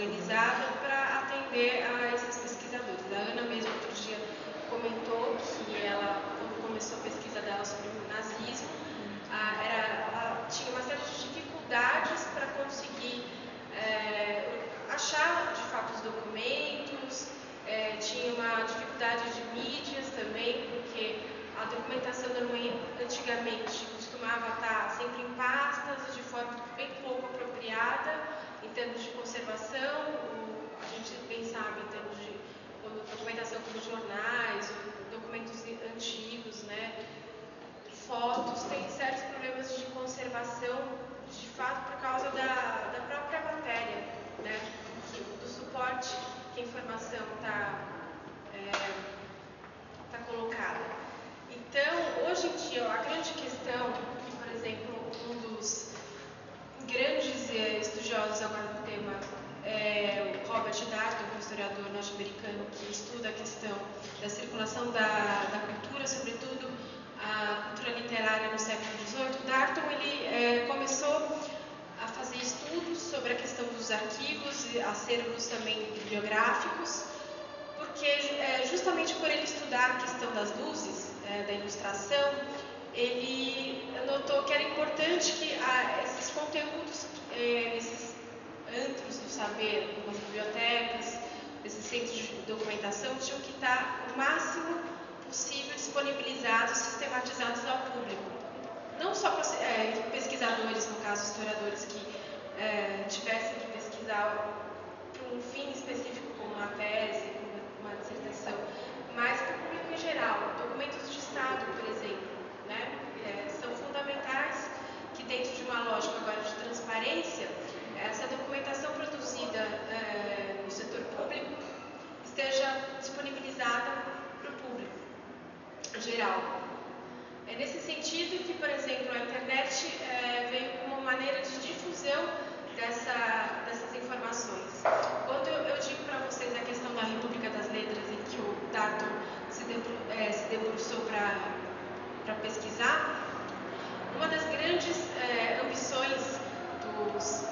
organizada para atender a esses pesquisadores. A Ana mesmo outro dia comentou que ela, quando começou a pesquisa dela sobre o nazismo, ela tinha uma série de dificuldades para conseguir achar de fato os documentos, tinha uma dificuldade de mídias também, porque a documentação antigamente costumava estar sempre em pastas, de forma bem pouco apropriada em termos de conservação. A gente bem sabe em termos de documentação como jornais, documentos antigos, né? Fotos, tem certos problemas de conservação, de fato, por causa da própria matéria, né? Do suporte que a informação está colocada. Então, hoje em dia, a grande questão, por exemplo, um dos grandes estudiosos agora do tema é o Robert Darnton, um historiador norte-americano que estuda a questão da circulação da cultura, sobretudo a cultura literária no século XVIII. Darnton ele começou a fazer estudos sobre a questão dos arquivos e acervos também bibliográficos, porque justamente por ele estudar a questão das luzes, da ilustração, ele notou que era importante que esses conteúdos, esses antros do saber, como as bibliotecas, esses centros de documentação, tinham que estar o máximo possível disponibilizados, sistematizados ao público. Não só para pesquisadores, no caso historiadores, que tivessem que pesquisar para um fim específico, como uma tese, uma dissertação, mas para o público em geral. Documentos de Estado, por exemplo, né, são fundamentais que, dentro de uma lógica agora de transparência, essa documentação produzida no setor público esteja disponibilizada para o público em geral. É nesse sentido que, por exemplo, a internet veio como maneira de difusão dessas informações. Quando eu digo para vocês a questão da República das Letras, em que o Darnton se debruçou para pesquisar, uma das grandes ambições dos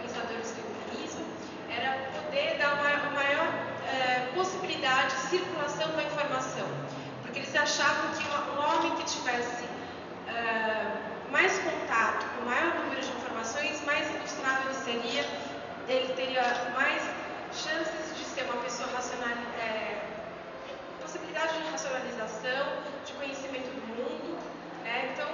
pensadores do humanismo era poder dar uma maior possibilidade de circulação da informação, porque eles achavam que um homem que tivesse mais contato com o maior número de informações, mais ilustrável ele seria, ele teria mais chances de ser uma pessoa racional, possibilidade de racionalização, de conhecimento do mundo. Então,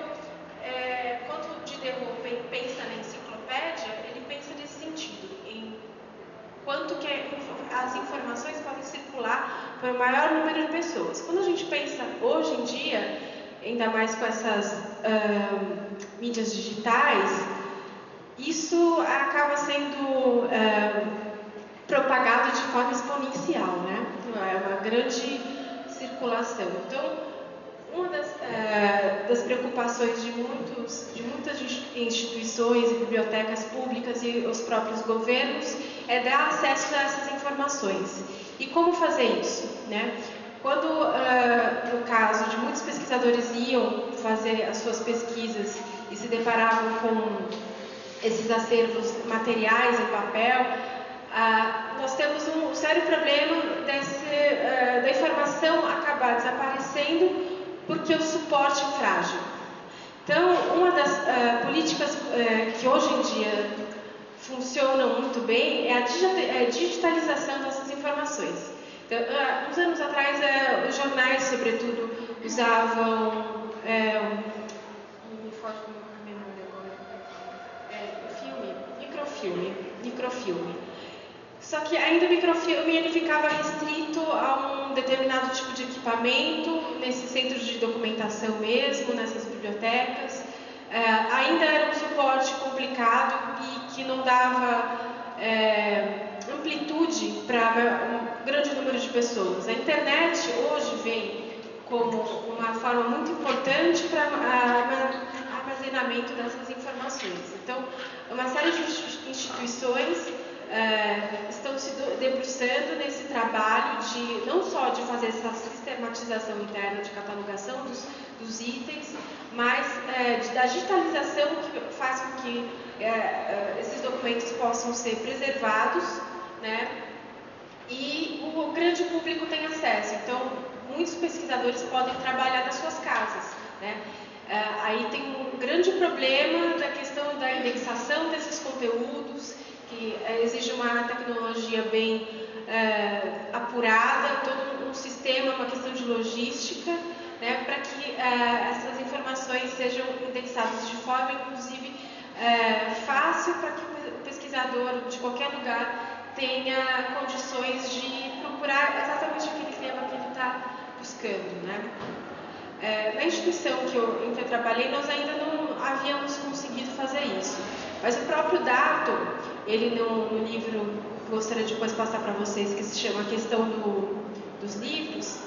quando o Diderot pensa na enciclopédia, ele pensa nesse sentido, em quanto que as informações podem circular para o maior número de pessoas. Quando a gente pensa hoje em dia, ainda mais com essas mídias digitais, isso acaba sendo propagado de forma exponencial, né? É uma grande circulação. Então, uma das preocupações de muitas instituições e bibliotecas públicas e os próprios governos é dar acesso a essas informações. E como fazer isso, né? Quando, no caso de muitos pesquisadores iam fazer as suas pesquisas e se deparavam com esses acervos materiais em papel, nós temos um sério problema da informação acabar desaparecendo porque o suporte é frágil. Então, uma das políticas que hoje em dia funcionam muito bem é a digitalização dessas informações. Então, uns anos atrás, os jornais, sobretudo, usavam me foge a memória agora, microfilme. Só que ainda o microfilme ele ficava restrito a um determinado tipo de equipamento, nesses centros de documentação mesmo, nessas bibliotecas. Ainda era um suporte complicado e que não dava amplitude para um grande número de pessoas. A internet hoje vem como uma forma muito importante para armazenamento dessas informações. Então, uma série de instituições estão se debruçando nesse trabalho de não só de fazer essa sistematização interna de catalogação dos itens, mas da digitalização que faz com que esses documentos possam ser preservados né? E o grande público tem acesso. Então, muitos pesquisadores podem trabalhar nas suas casas, né? Aí tem um grande problema da questão da indexação desses conteúdos, que exige uma tecnologia bem apurada, todo um sistema, uma questão de logística, né, para que essas informações sejam indexadas de forma, inclusive, fácil para que o pesquisador de qualquer lugar tenha condições de procurar exatamente aquele tema que ele está buscando, né? Na instituição em que eu trabalhei, nós ainda não havíamos conseguido fazer isso. Mas o próprio Dato, ele no livro, que gostaria de depois passar para vocês, que se chama A Questão dos Livros,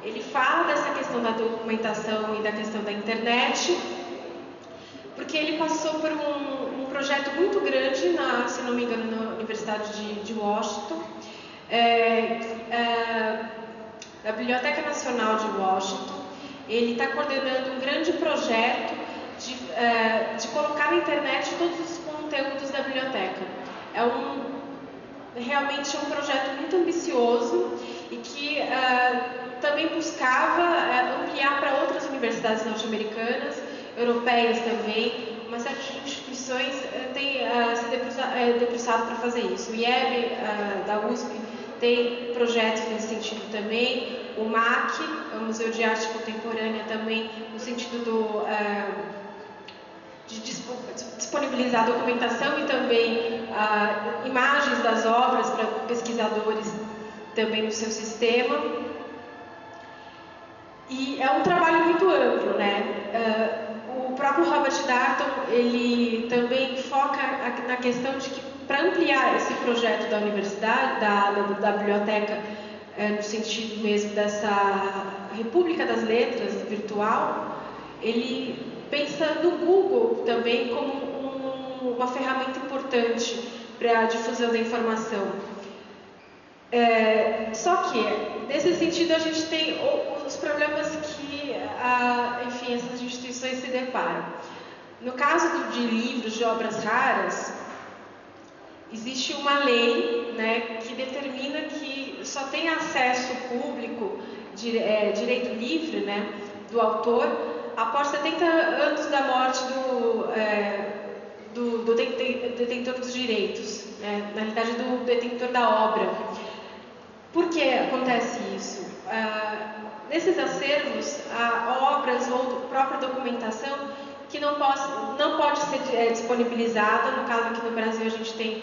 ele fala dessa questão da documentação e da questão da internet, porque ele passou por um projeto muito grande, se não me engano, na Universidade de Washington, da Biblioteca Nacional de Washington. Ele está coordenando um grande projeto de colocar na internet todos os conteúdos da biblioteca. Realmente é um projeto muito ambicioso e que também buscava ampliar para outras universidades norte-americanas, europeias também. Uma série de instituições tem se debruçado para fazer isso. O IEB, da USP, tem projetos nesse sentido também. O MAC, o Museu de Arte Contemporânea, também no sentido de disponibilizar documentação e também imagens das obras para pesquisadores também no seu sistema. E é um trabalho muito amplo, né? O próprio Robert Darnton, ele também foca na questão de que, para ampliar esse projeto da universidade, da biblioteca, no sentido mesmo dessa República das Letras virtual, ele pensa no Google também como uma ferramenta importante para a difusão da informação. Só que, nesse sentido, a gente tem os problemas que, enfim, essas instituições se deparam. No caso de livros, de obras raras, existe uma lei, né, que determina que só tem acesso público, direito livre, né, do autor, após 70 anos da morte do detentor dos direitos, né, na realidade do detentor da obra. Por que acontece isso? Nesses acervos, há obras ou própria documentação que não pode ser disponibilizada. No caso, aqui no Brasil, a gente tem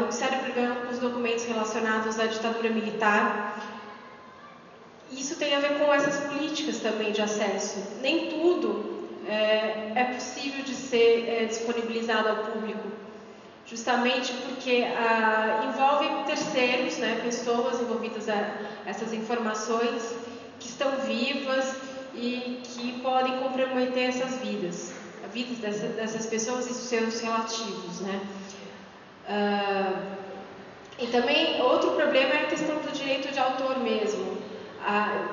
um sério problema com os documentos relacionados à ditadura militar. Isso tem a ver com essas políticas também de acesso. Nem tudo é possível de ser disponibilizado ao público, justamente porque envolve terceiros, né, pessoas envolvidas a essas informações que estão vivas e que podem comprometer essas vidas, a vida dessas pessoas e seus relativos, né? E também outro problema é a questão do direito de autor mesmo.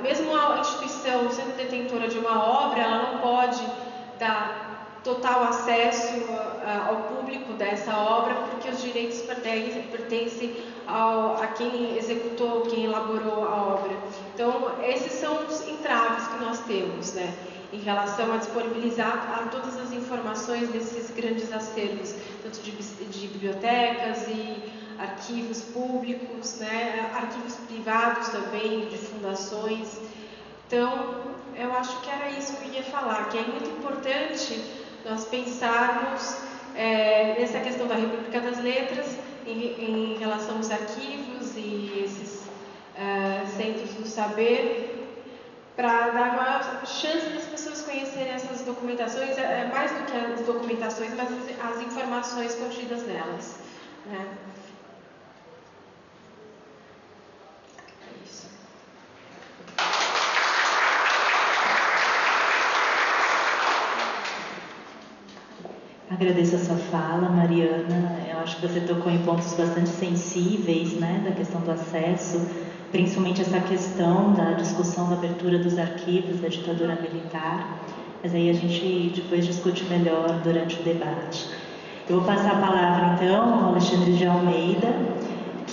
Mesmo a instituição sendo detentora de uma obra, ela não pode dar total acesso ao público dessa obra, porque os direitos pertencem a quem executou, quem elaborou a obra. Então, esses são os entraves que nós temos, né, em relação a disponibilizar todas as informações desses grandes acervos, tanto de bibliotecas e arquivos públicos, né, arquivos privados também, de fundações. Então, eu acho que era isso que eu ia falar, que é muito importante nós pensarmos nessa questão da República das Letras em relação aos arquivos e esses centros do saber, para dar uma chance das pessoas conhecerem essas documentações, mais do que as documentações, mas as informações contidas nelas, né? Agradeço a sua fala, Mariana. Eu acho que você tocou em pontos bastante sensíveis, né, da questão do acesso, principalmente essa questão da discussão da abertura dos arquivos da ditadura militar. Mas aí a gente depois discute melhor durante o debate. Eu vou passar a palavra, então, ao Alexandre de Almeida.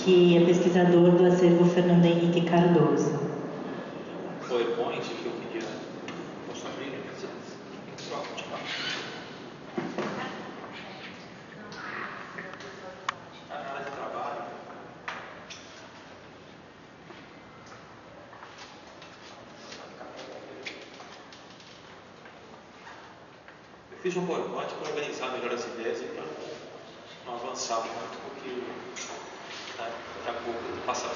que é pesquisador do acervo Fernando Henrique Cardoso. PowerPoint que eu queria mostrar para ele. A área de trabalho. Eu fiz um PowerPoint para organizar melhor as ideias e para não avançar muito, porque daqui a pouco passa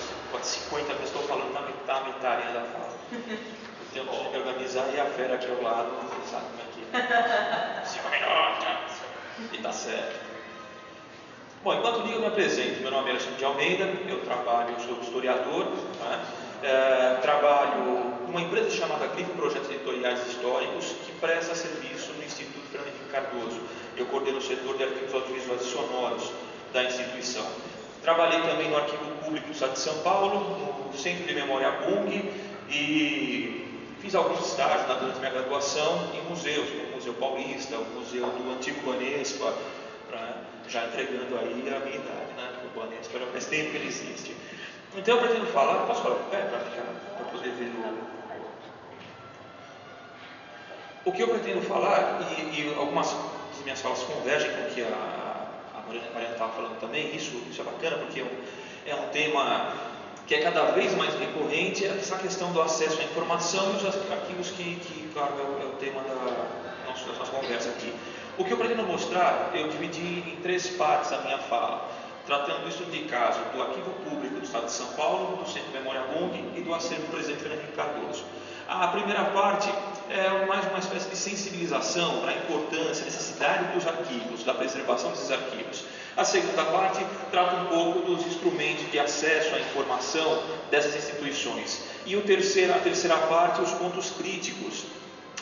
50 minutos, estou falando na metade da fala. Eu tenho que organizar e a fera aqui ao lado, você sabe como é que é. 5 minutos, e está certo. Bom, enquanto ligo, eu me apresento. Meu nome é Alexandre de Almeida, eu sou historiador, trabalho numa empresa chamada Grifo Projetos Editoriais Históricos, que presta serviço no Instituto Fernando Henrique Cardoso. Eu coordeno o setor de arquivos audiovisuais e sonoros da instituição. Trabalhei também no Arquivo Público do Estado de São Paulo, no Centro de Memória Bung, e fiz alguns estágios durante minha graduação em museus, como o Museu Paulista, o Museu do Antigo Banespa, já entregando aí a minha idade, né? O Banespa faz tempo que ele existe. Então eu pretendo falar, posso falar de pé para poder ver o que eu pretendo falar, e algumas das minhas falas convergem com o que a Mariana estava falando também. Isso é bacana, porque é um tema que é cada vez mais recorrente, essa questão do acesso à informação e os arquivos que claro, é o tema da nossa conversa aqui. O que eu pretendo mostrar, eu dividi em 3 partes a minha fala, tratando isso de caso do Arquivo Público do Estado de São Paulo, do Centro de Memória Bung e do acervo Presidente Fernando Henrique Cardoso. A primeira parte é mais uma espécie de sensibilização para a importância, a necessidade dos arquivos, da preservação desses arquivos. A segunda parte trata um pouco dos instrumentos de acesso à informação dessas instituições. E a terceira parte, os pontos críticos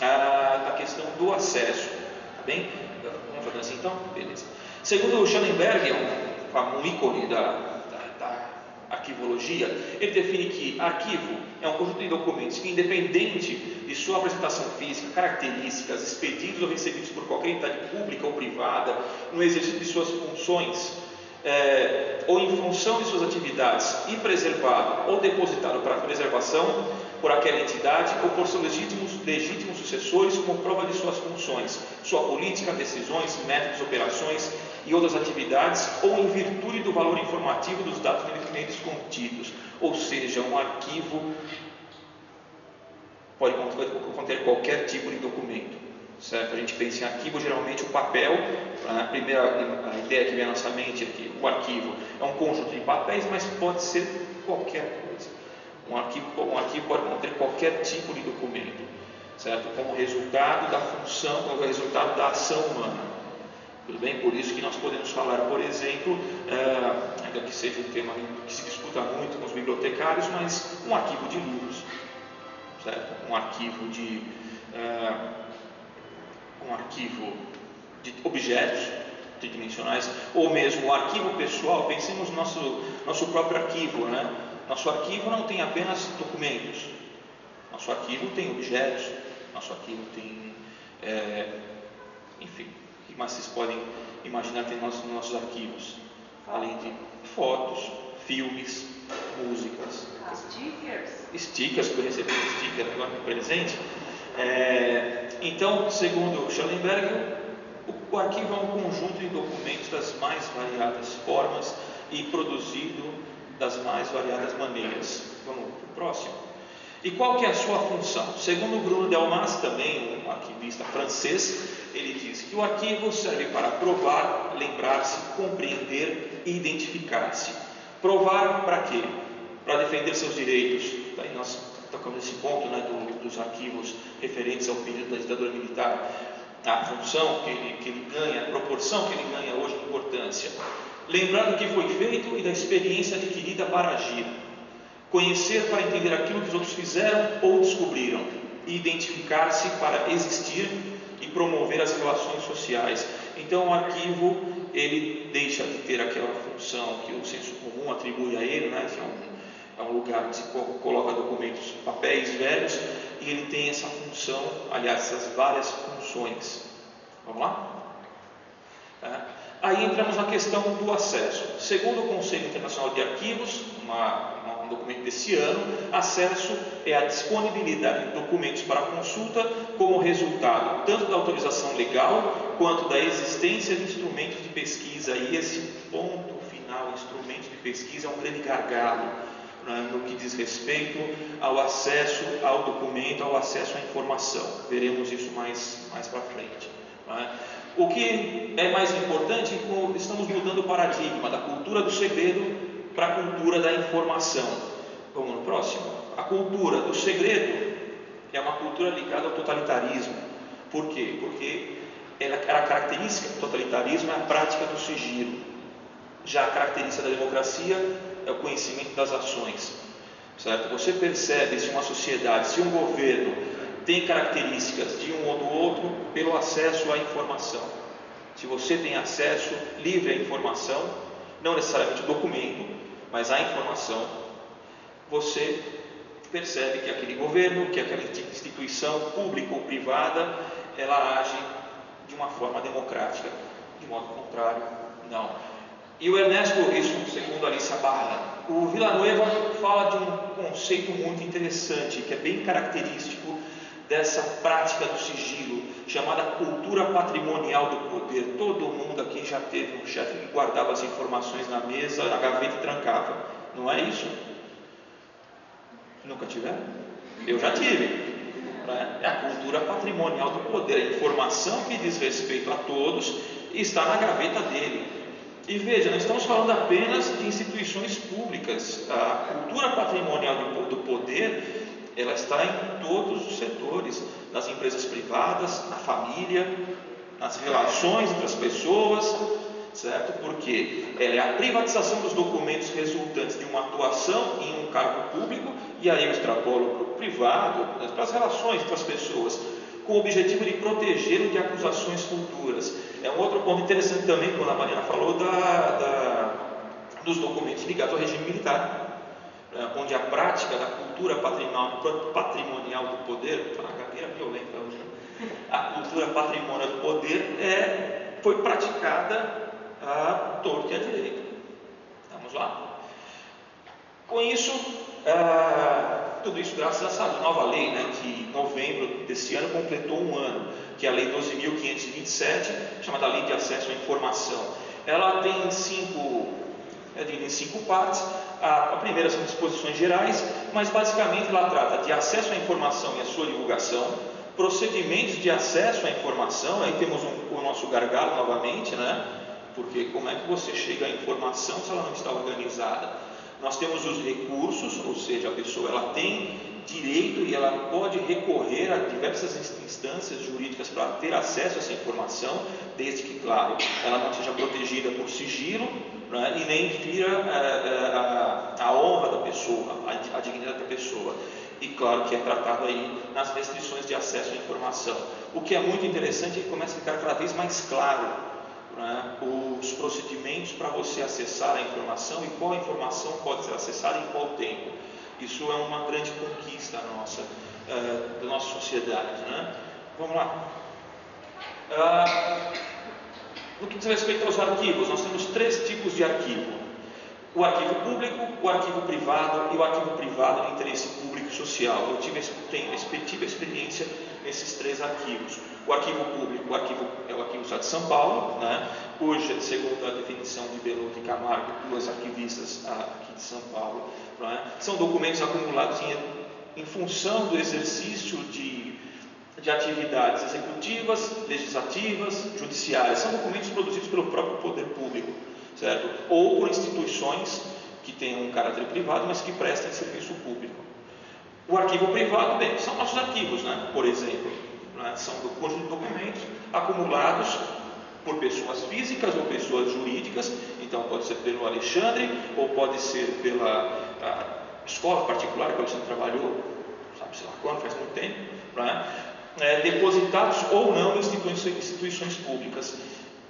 da questão do acesso. Tá bem? Vamos fazer assim então? Beleza. Segundo o Schellenberg, um ícone da arquivologia, ele define que arquivo é um conjunto de documentos que, independente de sua apresentação física, características, expedidos ou recebidos por qualquer entidade pública ou privada, no exercício de suas funções, ou em função de suas atividades, e preservado ou depositado para preservação por aquela entidade ou por seus legítimos sucessores como prova de suas funções, sua política, decisões, métodos, operações e outras atividades, ou em virtude do valor informativo dos dados neles contidos. Ou seja, um arquivo pode conter qualquer tipo de documento, certo? A gente pensa em arquivo, geralmente o papel, a primeira ideia que vem à nossa mente aqui, o arquivo é um conjunto de papéis, mas pode ser qualquer coisa. Um arquivo pode conter qualquer tipo de documento, certo? Como resultado da função, como resultado da ação humana. Tudo bem? Por isso que nós podemos falar, por exemplo, ainda que seja um tema que se disputa muito com os bibliotecários, mas um arquivo de livros, certo? Um arquivo de objetos tridimensionais, ou mesmo o arquivo pessoal. Pensemos no nosso próprio arquivo, né? Nosso arquivo não tem apenas documentos, nosso arquivo tem objetos, nosso arquivo tem, enfim, o que mais vocês podem imaginar tem nos nossos arquivos? Além de fotos, filmes, músicas, stickers, que eu recebi sticker agora no presente. Então, segundo Schellenberg, o arquivo é um conjunto de documentos das mais variadas formas e produzido das mais variadas maneiras. Vamos para o próximo. E qual que é a sua função? Segundo Bruno Delmas, também um arquivista francês, ele diz que o arquivo serve para provar, lembrar-se, compreender e identificar-se. Provar para quê? Para defender seus direitos. Daí nós tocamos esse ponto, né, dos arquivos referentes ao período da ditadura militar, a função que ele ganha, a proporção que ele ganha hoje de importância. Lembrar do que foi feito e da experiência adquirida para agir. Conhecer para entender aquilo que os outros fizeram ou descobriram. E identificar-se para existir e promover as relações sociais. Então o arquivo, ele deixa de ter aquela função que o senso comum atribui a ele, né, que é um lugar onde se coloca documentos, papéis velhos, e ele tem essa função, aliás, essas várias funções. Vamos lá? Aí Aí entramos na questão do acesso. Segundo o Conselho Internacional de Arquivos, um documento desse ano, acesso é a disponibilidade de documentos para consulta como resultado tanto da autorização legal quanto da existência de instrumentos de pesquisa. E esse ponto final, instrumentos de pesquisa, é um grande gargalo, né, no que diz respeito ao acesso ao documento, ao acesso à informação. Veremos isso mais para frente, né? O que é mais importante, estamos mudando o paradigma da cultura do segredo para a cultura da informação. Vamos no próximo. A cultura do segredo é uma cultura ligada ao totalitarismo. Por quê? Porque a característica do totalitarismo é a prática do sigilo. Já a característica da democracia é o conhecimento das ações. Certo? Você percebe se uma sociedade, se um governo tem características de um ou do outro pelo acesso à informação. Se você tem acesso livre à informação, não necessariamente o documento, mas à informação, você percebe que aquele governo, que aquela instituição pública ou privada, ela age de uma forma democrática. De modo contrário, não. E o Ernesto, isso segundo Alicia Barra, o Villanueva fala de um conceito muito interessante, que é bem característico dessa prática do sigilo, chamada cultura patrimonial do poder. Todo mundo aqui já teve um chefe que guardava as informações na mesa, na gaveta e trancava. Não é isso? Nunca tiveram? Eu já tive. É a cultura patrimonial do poder. A informação que diz respeito a todos está na gaveta dele. E veja, não estamos falando apenas de instituições públicas. A cultura patrimonial do poder, ela está em todos os setores, nas empresas privadas, na família, nas relações entre as pessoas, certo? Porque ela é a privatização dos documentos resultantes de uma atuação em um cargo público, e aí eu extrapolo para o privado, para as relações entre as pessoas, com o objetivo de protegê-lo de acusações futuras. É um outro ponto interessante também, quando a Mariana falou dos documentos ligados ao regime militar, onde a prática da cultura patrimonial do poder, a gagueira violenta hoje, a cultura patrimonial do poder foi praticada à torta e à direita. Vamos lá? Com isso, tudo isso graças a essa nova lei, né, que em novembro desse ano completou um ano, que é a Lei 12.527, chamada Lei de Acesso à Informação. Ela tem dividida em 5 partes. A primeira são disposições gerais, mas basicamente ela trata de acesso à informação e a sua divulgação, procedimentos de acesso à informação. Aí temos o nosso gargalo novamente, né? Porque como é que você chega à informação se ela não está organizada? Nós temos os recursos, ou seja, a pessoa ela tem direito e ela pode recorrer a diversas instâncias jurídicas para ter acesso a essa informação, desde que, claro, ela não seja protegida por sigilo, né, e nem fira a honra da pessoa, a dignidade da pessoa. E claro que é tratado aí nas restrições de acesso à informação. O que é muito interessante é que começa a ficar cada vez mais claro, né, os procedimentos para você acessar a informação e qual informação pode ser acessada em qual tempo. Isso é uma grande conquista nossa, da nossa sociedade, né? Vamos lá. No que diz respeito aos arquivos, nós temos 3 tipos de arquivo: o arquivo público, o arquivo privado e o arquivo privado de interesse público e social. Eu tive experiência nesses 3 arquivos. O arquivo público, é o arquivo Estado de São Paulo, né? Hoje, segundo a definição de Beloto e Camargo, 2 arquivistas aqui de São Paulo, né? São documentos acumulados em função do exercício de atividades executivas, legislativas, judiciárias. São documentos produzidos pelo próprio poder público, certo? Ou por instituições que têm um caráter privado, mas que prestem serviço público. O arquivo privado, bem, são nossos arquivos, né? Por exemplo, né? São conjunto de documentos acumulados por pessoas físicas ou pessoas jurídicas. Então pode ser pelo Alexandre, ou pode ser pela escola particular que o Alexandre trabalhou, sabe sei lá quando, faz muito tempo, né? Depositados ou não em instituições públicas.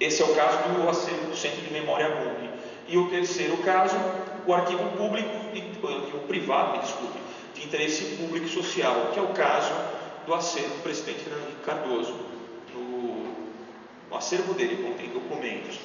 Esse é o caso do acervo do Centro de Memória MUMI. E o terceiro caso, o arquivo público, o arquivo privado, de interesse público e social, que é o caso do acervo do presidente Fernando Henrique Cardoso. No acervo dele contém documentos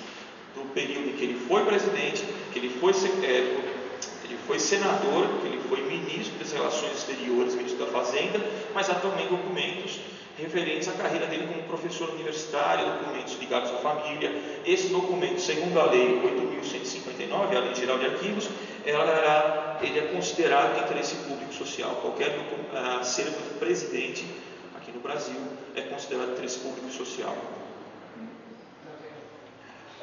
do período em que ele foi presidente, que ele foi senador, que ele foi ministro das Relações Exteriores, ministro da Fazenda, mas há também documentos referentes à carreira dele como professor universitário, documentos ligados à família. Esse documento, segundo a Lei 8.159, a Lei Geral de Arquivos, ele é considerado de interesse público social. Qualquer acervo do presidente aqui no Brasil é considerado de interesse público social.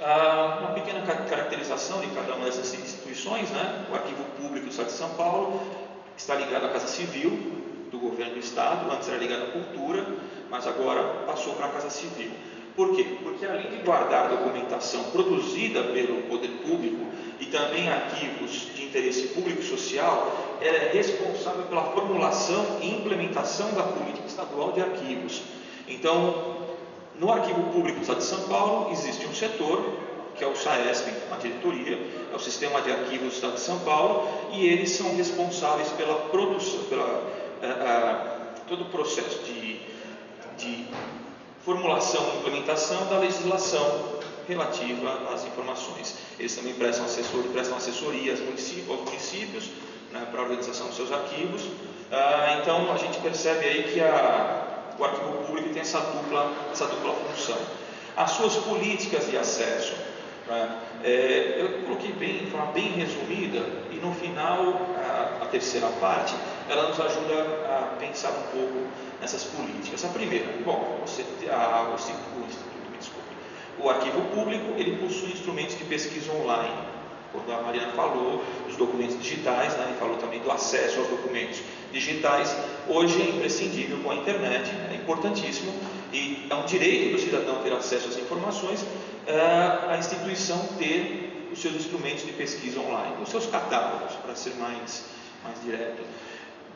Uma pequena caracterização de cada uma dessas instituições, né? O Arquivo Público do Estado de São Paulo está ligado à Casa Civil do Governo do Estado, antes era ligado à Cultura, mas agora passou para a Casa Civil. Por quê? Porque além de guardar documentação produzida pelo poder público e também arquivos de interesse público e social, ela é responsável pela formulação e implementação da política estadual de arquivos. Então, no Arquivo Público do Estado de São Paulo existe um setor, que é o SAESP, a diretoria, é o Sistema de Arquivos do Estado de São Paulo, e eles são responsáveis pela produção, todo o processo de formulação e implementação da legislação relativa às informações. Eles também prestam assessoria aos municípios, né, para a organização dos seus arquivos. Então a gente percebe aí que o Arquivo Público tem essa dupla função. As suas políticas de acesso, né, eu coloquei de forma bem resumida, e no final, a terceira parte, ela nos ajuda a pensar um pouco nessas políticas. A primeira, o Arquivo Público, ele possui instrumentos de pesquisa online. Quando a Mariana falou dos documentos digitais, né, e falou também do acesso aos documentos digitais, hoje é imprescindível com a internet, é importantíssimo, e é um direito do cidadão ter acesso às informações, a instituição ter os seus instrumentos de pesquisa online, os seus catálogos, para ser mais direto.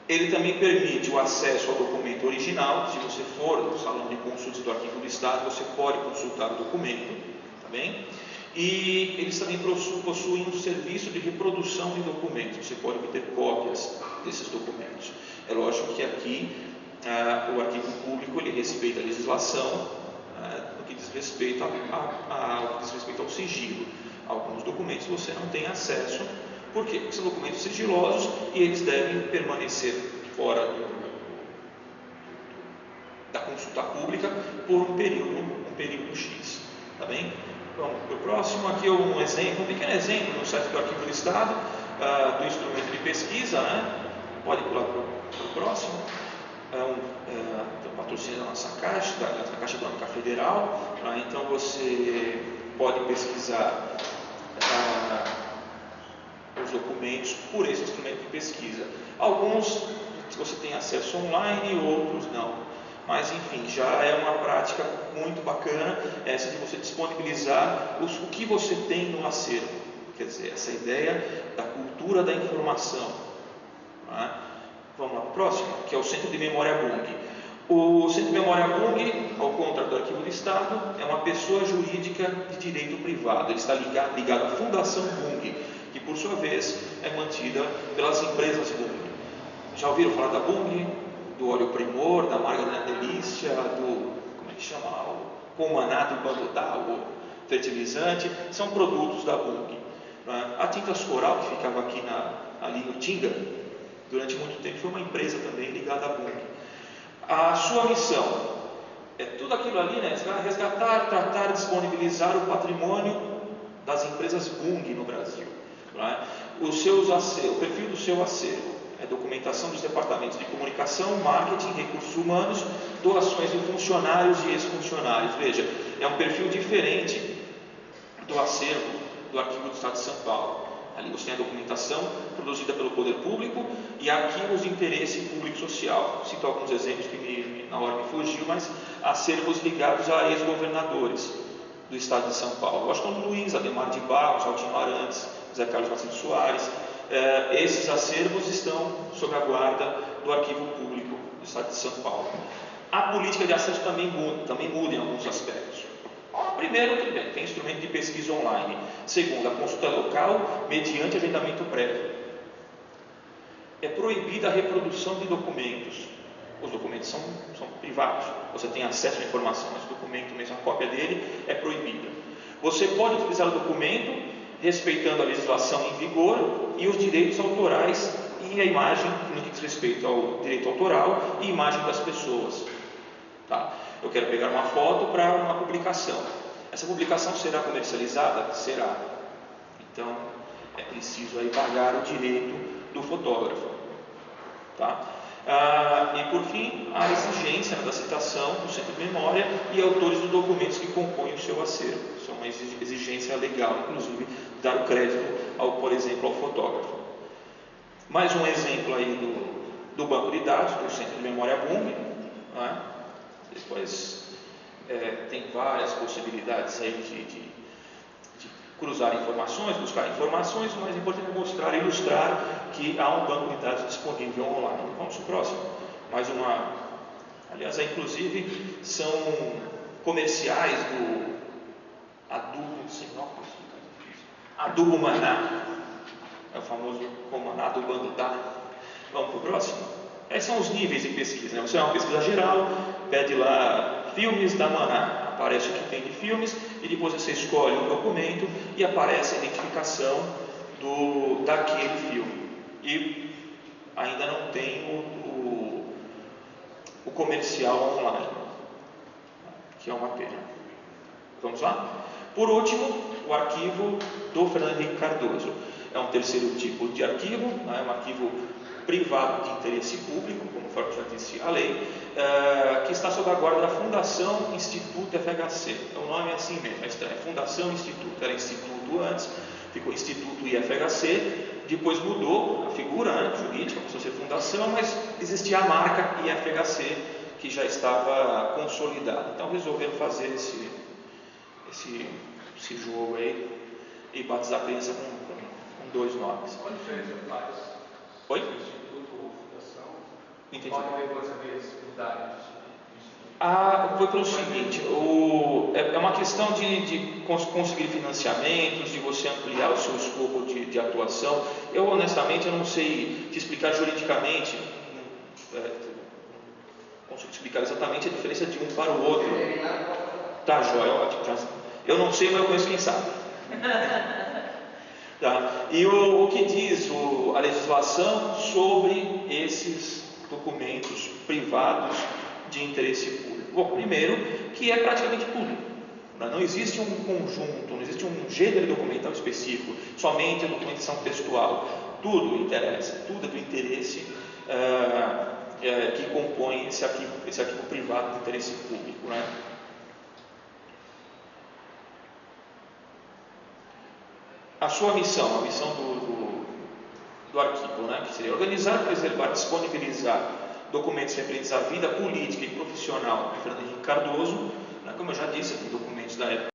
Ele também permite o acesso ao documento original. Se você for no salão de consultas do Arquivo do Estado, você pode consultar o documento, tá bem? E eles também possuem um serviço de reprodução de documentos. Você pode obter cópias desses documentos. É lógico que aqui o Arquivo Público ele respeita a legislação no que diz respeito ao sigilo. Alguns documentos você não tem acesso. Por quê? Porque são documentos sigilosos e eles devem permanecer fora da consulta pública por um período X. Tá bem? Vamos para o próximo. Aqui um pequeno exemplo no site do Arquivo do Estado, do instrumento de pesquisa, né? Pode pular para o próximo. Patrocínio da nossa Caixa, da Caixa Econômica Federal. Então você pode pesquisar os documentos por esse instrumento de pesquisa. Alguns você tem acesso online, outros não. Mas enfim, já é uma prática muito bacana essa de você disponibilizar o que você tem no acervo. Quer dizer, essa ideia da cultura da informação. Né? Vamos lá para o próximo, que é o Centro de Memória Bung. O Centro de Memória Bung, ao contrário do Arquivo do Estado, é uma pessoa jurídica de direito privado. Ele está ligado à Fundação Bung, que por sua vez é mantida pelas empresas Bung. Já ouviram falar da Bung? Do óleo Primor, da Margarina Delícia, como é que chama? O Colmanato Bandudá, o fertilizante, são produtos da Bung. A Tintas Coral, que ficava aqui ali no Tinga, durante muito tempo foi uma empresa também ligada à Bung. A sua missão é tudo aquilo ali, né? Resgatar, tratar, disponibilizar o patrimônio das empresas Bung no Brasil. O perfil do seu acervo é documentação dos departamentos de comunicação, marketing, recursos humanos, doações de funcionários e ex-funcionários. Veja, é um perfil diferente do acervo do Arquivo do Estado de São Paulo. Ali você tem a documentação produzida pelo poder público e arquivos de interesse público social. Cito alguns exemplos que na hora me fugiu, mas acervos ligados a ex-governadores do Estado de São Paulo. Washington Luiz, Ademar de Barros, Altino Arantes, Zé Carlos Martins Soares. Esses acervos estão sob a guarda do Arquivo Público do Estado de São Paulo. A política de acesso também muda em alguns aspectos. Primeiro, tudo bem, tem instrumento de pesquisa online. Segundo, a consulta local mediante agendamento prévio. É proibida a reprodução de documentos. Os documentos são privados. Você tem acesso à informação, mas o documento, mesmo a cópia dele, é proibida. Você pode utilizar o documento respeitando a legislação em vigor e os direitos autorais e a imagem, no que diz respeito ao direito autoral e imagem das pessoas. Tá? Eu quero pegar uma foto para uma publicação. Essa publicação será comercializada? Será. Então, é preciso aí pagar o direito do fotógrafo. Tá? E por fim, a exigência da citação do centro de memória e autores dos documentos que compõem o seu acervo. Isso é uma exigência legal, inclusive, dar o crédito, por exemplo, ao fotógrafo. Mais um exemplo aí do banco de dados, do centro de memória Bung. Né? Depois tem várias possibilidades aí de cruzar informações, buscar informações. O mais importante é mostrar e ilustrar que há um banco de dados disponível online. Vamos para o próximo. Mais uma. Aliás, inclusive são comerciais do Adubo Maná. É o famoso Maná do Bandudá. Vamos para o próximo? Esses são os níveis de pesquisa. Né? Você é uma pesquisa geral, pede lá filmes da Maná. Aparece o que tem de filmes e depois você escolhe um documento e aparece a identificação daquele filme. E ainda não tem o comercial online, que é uma pena. Vamos lá? Por último, o arquivo do Fernando Henrique Cardoso. É um terceiro tipo de arquivo, né? É um arquivo privado de interesse público, conforme já disse a lei, que está sob a guarda da Fundação Instituto FHC. O nome é assim mesmo, é estranho. Fundação Instituto, era Instituto antes, ficou Instituto IFHC, depois mudou a figura, né, jurídica, passou a ser Fundação, mas existia a marca IFHC que já estava consolidada. Então resolveram fazer esse jogo aí e batizar a criança com dois nomes. Qual a diferença faz? Oi? Instituto ou Fundação? Entendi. Podem depois haver dificuldades. Foi pelo seguinte, é uma questão de conseguir financiamentos, de você ampliar o seu escopo de atuação. Eu honestamente não sei te explicar juridicamente, não consigo explicar exatamente a diferença de um para o outro. Tá, joia, ótimo. Eu não sei, mas eu conheço quem sabe. Tá. E o que diz a legislação sobre esses documentos privados de interesse público? Bom, primeiro, que é praticamente tudo. Não existe um conjunto, não existe um gênero documental específico, somente a documentação textual. Tudo interessa, tudo é do interesse que compõe esse arquivo privado de interesse público. Né? A sua missão, a missão do arquivo, né, que seria organizar, preservar, disponibilizar documentos referentes à vida política e profissional de Fernando Henrique Cardoso, né, como eu já disse, documentos da época